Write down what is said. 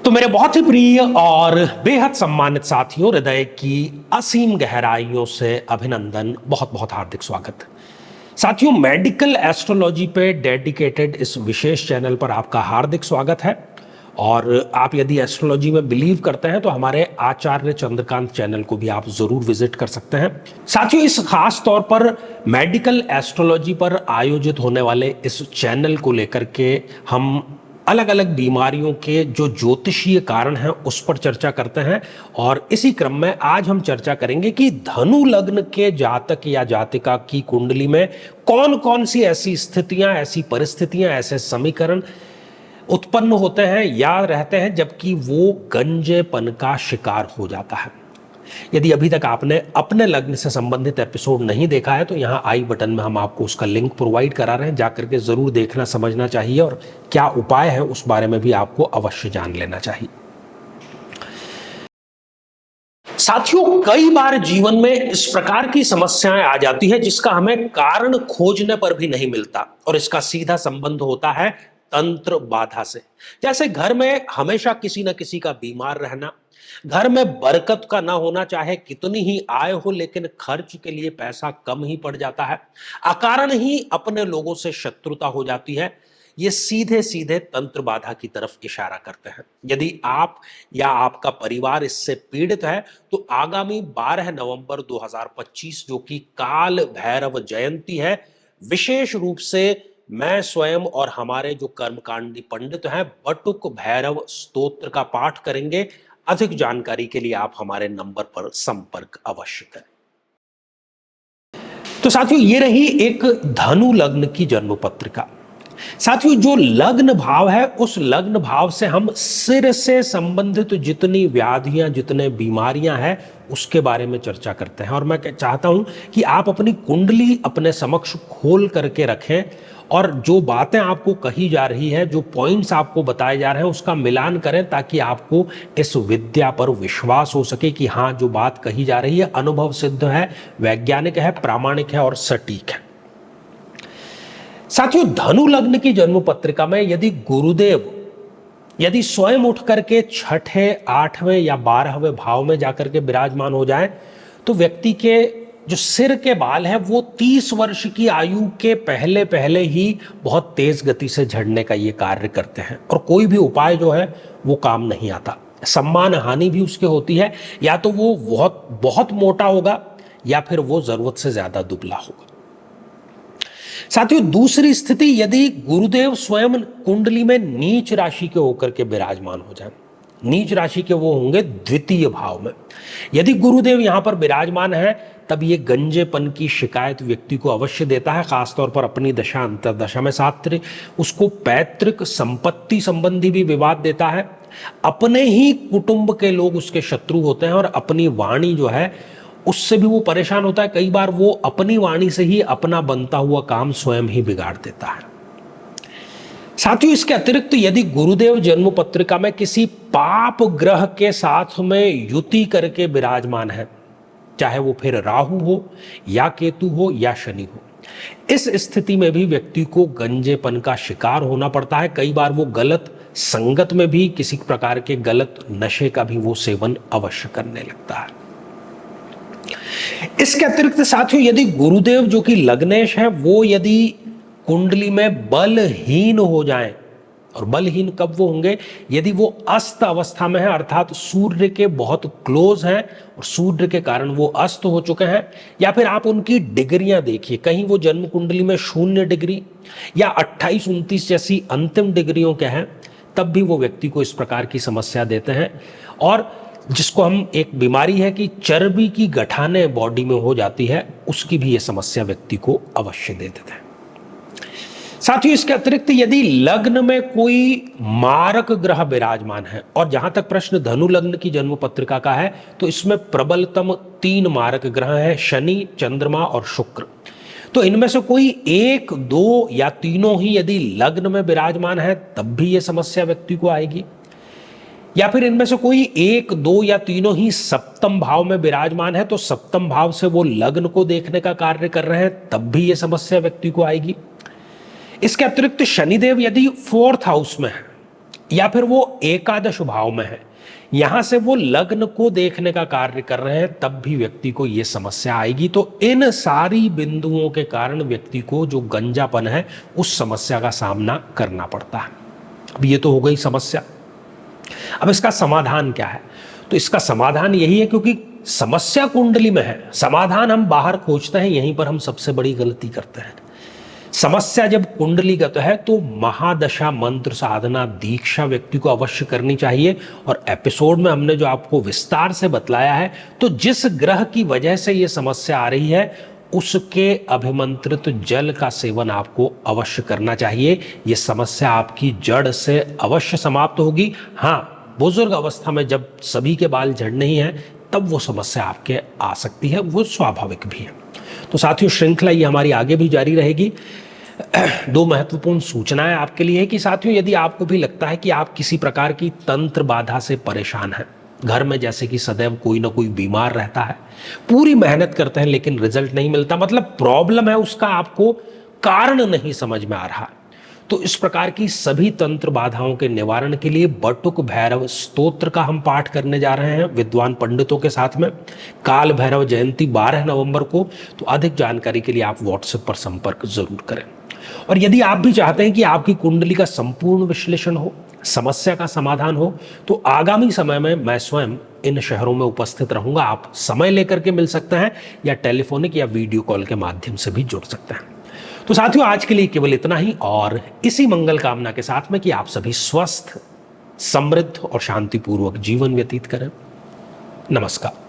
तो मेरे बहुत ही प्रिय और बेहद सम्मानित साथियों, हृदय की असीम गहराइयों से अभिनंदन, बहुत बहुत हार्दिक स्वागत। साथियों, मेडिकल एस्ट्रोलॉजी पे डेडिकेटेड इस विशेष चैनल पर आपका हार्दिक स्वागत है। और आप यदि एस्ट्रोलॉजी में बिलीव करते हैं तो हमारे आचार्य चंद्रकांत चैनल को भी आप जरूर विजिट कर सकते हैं। साथियों, इस खास तौर पर मेडिकल एस्ट्रोलॉजी पर आयोजित होने वाले इस चैनल को लेकर के हम अलग अलग बीमारियों के जो ज्योतिषीय कारण हैं उस पर चर्चा करते हैं। और इसी क्रम में आज हम चर्चा करेंगे कि धनु लग्न के जातक या जातिका की कुंडली में कौन कौन सी ऐसी स्थितियां, ऐसी परिस्थितियां, ऐसे समीकरण उत्पन्न होते हैं या रहते हैं जबकि वो गंजेपन का शिकार हो जाता है। यदि अभी तक आपने अपने लग्न से संबंधित एपिसोड नहीं देखा है तो यहाँ आई बटन में हम आपको उसका लिंक प्रोवाइड करा रहे हैं, जाकर के जरूर देखना, समझना चाहिए और क्या उपाय है उस बारे में भी आपको अवश्य जान लेना चाहिए। साथियों, कई बार जीवन में इस प्रकार की समस्याएं आ जाती है जिसका हमें कारण खोजने पर भी नहीं मिलता, और इसका सीधा संबंध होता है तंत्र बाधा से। जैसे घर में हमेशा किसी न किसी का बीमार रहना, घर में बरकत का ना होना, चाहे कितनी ही आय हो लेकिन खर्च के लिए पैसा कम ही पड़ जाता है, अकारण ही अपने लोगों से शत्रुता हो जाती है। ये सीधे सीधे तंत्र बाधा की तरफ इशारा करते हैं। यदि आप या आपका परिवार इससे पीड़ित है तो आगामी 12 नवंबर 2025 जो कि काल भैरव जयंती है, विशेष रूप से मैं स्वयं और हमारे जो कर्मकांडी पंडित हैं बटुक भैरव स्तोत्र का पाठ करेंगे। अधिक जानकारी के लिए आप हमारे नंबर पर संपर्क अवश्य करें। तो साथियों, ये रही एक धनु लग्न की जन्म पत्रिका। साथियों, जो लग्न भाव है उस लग्न भाव से हम सिर से संबंधित जितनी व्याधियां, जितने बीमारियां हैं उसके बारे में चर्चा करते हैं। और मैं चाहता हूं कि आप अपनी कुंडली अपने समक्ष खोल करके रखें और जो बातें आपको कही जा रही है, जो पॉइंट्स आपको बताए जा रहे हैं उसका मिलान करें, ताकि आपको इस विद्या पर विश्वास हो सके कि हाँ, जो बात कही जा रही है अनुभव सिद्ध है, वैज्ञानिक है, प्रामाणिक है और सटीक है। साथियों, धनु लग्न की जन्म पत्रिका में यदि गुरुदेव यदि स्वयं उठ करके छठे, 8वें या 12वें भाव में जाकर के विराजमान हो जाए तो व्यक्ति के जो सिर के बाल हैं वो 30 वर्ष की आयु के पहले पहले ही बहुत तेज गति से झड़ने का ये कार्य करते हैं, और कोई भी उपाय जो है वो काम नहीं आता। सम्मान हानि भी उसके होती है, या तो वो बहुत बहुत मोटा होगा या फिर वो जरूरत से ज्यादा दुबला होगा। साथियों, दूसरी स्थिति, यदि गुरुदेव स्वयं कुंडली में नीच राशि के होकर के विराजमान हो जाए, नीच राशि के वो होंगे द्वितीय भाव में। यदि गुरुदेव यहां पर विराजमान है तब ये गंजेपन की शिकायत व्यक्ति को अवश्य देता है, खासतौर पर अपनी दशा अंतरदशा में। साथ उसको पैतृक संपत्ति संबंधी भी विवाद देता है, अपने ही कुटुंब के लोग उसके शत्रु होते हैं और अपनी वाणी जो है उससे भी वो परेशान होता है। कई बार वो अपनी वाणी से ही अपना बनता हुआ काम स्वयं ही बिगाड़ देता है। साथियों, इसके अतिरिक्त यदि गुरुदेव जन्म पत्रिका में किसी पाप ग्रह के साथ में युति करके विराजमान है, चाहे वो फिर राहु हो या केतु हो या शनि हो, इस स्थिति में भी व्यक्ति को गंजेपन का शिकार होना पड़ता है। कई बार वो गलत संगत में भी किसी प्रकार के गलत नशे का भी वो सेवन अवश्य करने लगता है। इसके अतिरिक्त साथियों, यदि गुरुदेव जो कि लग्नेश है वो यदि कुंडली में बलहीन हो जाएं, और बलहीन कब वो होंगे, यदि वो अस्त अवस्था में है, अर्थात सूर्य के बहुत क्लोज हैं और सूर्य के कारण वो अस्त हो चुके हैं, या फिर आप उनकी डिग्रियां देखिए, कहीं वो जन्म कुंडली में 0 डिग्री या 28, 29 जैसी अंतिम डिग्रियों के हैं, तब भी वो व्यक्ति को इस प्रकार की समस्या देते हैं। और जिसको हम एक बीमारी है कि चर्बी की गठाने बॉडी में हो जाती है, उसकी भी ये समस्या व्यक्ति को अवश्य दे देते हैं। साथियों, इसके अतिरिक्त यदि लग्न में कोई मारक ग्रह विराजमान है, और जहां तक प्रश्न धनु लग्न की जन्म पत्रिका का है तो इसमें प्रबलतम 3 मारक ग्रह हैं, शनि, चंद्रमा और शुक्र। तो इनमें से कोई 1, 2 या तीनों ही यदि लग्न में विराजमान है तब भी ये समस्या व्यक्ति को आएगी, या फिर इनमें से कोई 1, 2 या तीनों ही सप्तम भाव में विराजमान है तो सप्तम भाव से वो लग्न को देखने का कार्य कर रहे हैं, तब भी ये समस्या व्यक्ति को आएगी। इसके अतिरिक्त शनिदेव यदि 4th हाउस में है, या फिर वो एकादश भाव में है, यहां से वो लग्न को देखने का कार्य कर रहे हैं, तब भी व्यक्ति को ये समस्या आएगी। तो इन सारी बिंदुओं के कारण व्यक्ति को जो गंजापन है उस समस्या का सामना करना पड़ता है। अब ये तो हो गई समस्या। अब इसका समाधान क्या है? तो इसका समाधान यही है, क्योंकि समस्या कुंडली में है, समाधान हम बाहर खोजते हैं, यहीं पर हम सबसे बड़ी गलती करते हैं। समस्या जब कुंडलीगत है तो महादशा मंत्र साधना दीक्षा व्यक्ति को अवश्य करनी चाहिए। और एपिसोड में हमने जो आपको विस्तार से बतलाया है, तो जिस ग्रह की वजह से ये समस्या आ रही है उसके अभिमंत्रित जल का सेवन आपको अवश्य करना चाहिए। ये समस्या आपकी जड़ से अवश्य समाप्त होगी। हाँ, बुजुर्ग अवस्था में जब सभी के बाल झड़ने ही हैं, तब वो समस्या आपके आ सकती है, वो स्वाभाविक भी है। तो साथियों, श्रृंखला ये हमारी आगे भी जारी रहेगी। दो महत्वपूर्ण सूचनाएं आपके लिए है कि साथियों, यदि आपको भी लगता है कि आप किसी प्रकार की तंत्र बाधा से परेशान हैं, घर में जैसे कि सदैव कोई ना कोई बीमार रहता है, पूरी मेहनत करते हैं लेकिन रिजल्ट नहीं मिलता, मतलब प्रॉब्लम है, उसका आपको कारण नहीं समझ में आ रहा, तो इस प्रकार की सभी तंत्र बाधाओं के निवारण के लिए बटुक भैरव स्तोत्र का हम पाठ करने जा रहे हैं विद्वान पंडितों के साथ में। काल भैरव जयंती 12 नवंबर को। तो अधिक जानकारी के लिए आप व्हाट्सएप पर संपर्क जरूर करें। और यदि आप भी चाहते हैं कि आपकी कुंडली का संपूर्ण विश्लेषण हो, समस्या का समाधान हो, तो आगामी समय में मैं स्वयं इन शहरों में उपस्थित रहूंगा। आप समय लेकर के मिल सकते हैं या टेलीफोनिक या वीडियो कॉल के माध्यम से भी जुड़ सकते हैं। तो साथियों, आज के लिए केवल इतना ही, और इसी मंगल कामना के साथ में कि आप सभी स्वस्थ, समृद्ध और शांतिपूर्वक जीवन व्यतीत करें। नमस्कार।